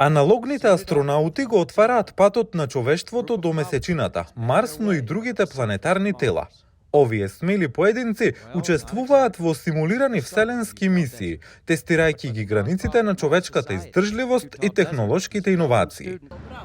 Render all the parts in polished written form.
Аналогните астронаути го отвараат патот на човештвото до месечината, Марс, но и другите планетарни тела. Овие смели поединци учествуваат во симулирани вселенски мисии, тестирајќи ги границите на човечката издржливост и технолошките иновации.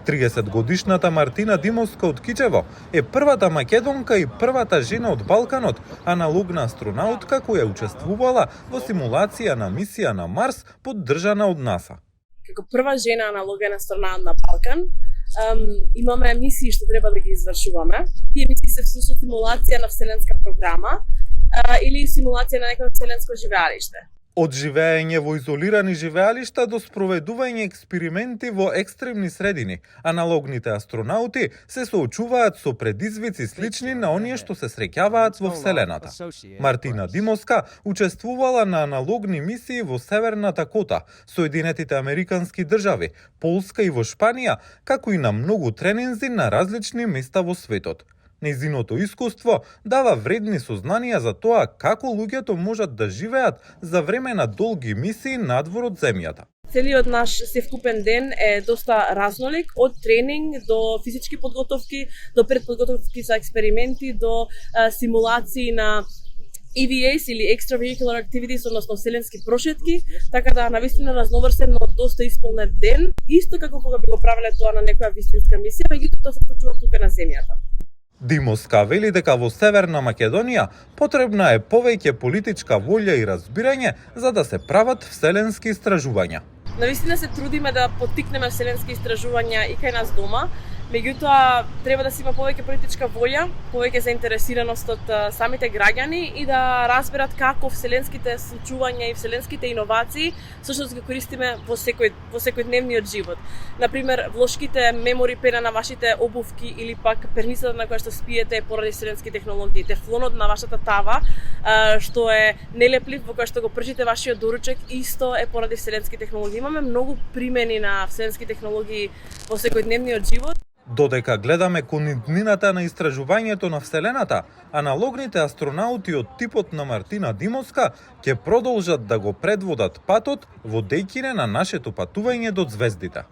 30-годишната Мартина Димовска од Кичево е првата македонка и првата жена од Балканот, аналогна астронаутка која учествувала во симулација на мисија на Марс поддржана од НАСА. Како прва жена аналоген астронаут на Балкан, имаме мисии што треба да ги извршуваме. Тие мисии се всушност симулација на вселенска програма или симулација на некој вселенско живеалиште. Од живеење во изолирани живеалишта до спроведување експерименти во екстремни средини, аналогните астронаути се соочуваат со предизвици слични на оние што се среќаваат во Вселената. Мартина Димовска учествувала на аналогни мисии во Северната Кота, Соединетите Американски држави, Полска и во Шпанија, како и на многу тренинзи на различни места во светот. Нејзиното искуство дава вредни сознанија за тоа како луѓето можат да живеат за време на долги мисии надвор од земјата. Целиот наш севкупен ден е доста разнолик, од тренинг до физички подготовки, до предподготовки за експерименти, до симулации на EVAs или Extravehicular Activities, односно вселенски прошетки, така да навистина разноврсен, но доста исполнет ден, исто како кога би го правеле тоа на некоја вистинска мисија, меѓутоа тоа се случува тука на земјата. Димовска вели дека во Северна Македонија потребна е повеќе политичка волја и разбирање за да се прават вселенски истражувања. Навистина се трудиме да поттикнеме вселенски истражувања и кај нас дома, меѓутоа треба да се има повеќе политичка волја, повеќе заинтересираност од самите граѓани и да разберат како вселенските случувања и вселенските иновации всушност ги користиме во секојдневниот живот. Например, влошките мемори пена на вашите обувки или пак перницата на која што спиете е поради вселенски технологии, тефлонот на вашата тава што е нелеплив во која што го пржите вашиот доручек исто е поради вселенски технологии. Имаме многу примени на вселенски технологии во секојдневниот живот. Додека гледаме кон иднината на истражувањето на Вселената, аналогните астронаути од типот на Мартина Димовска ќе продолжат да го предводат патот водејќи на нашето патување до ѕвездите.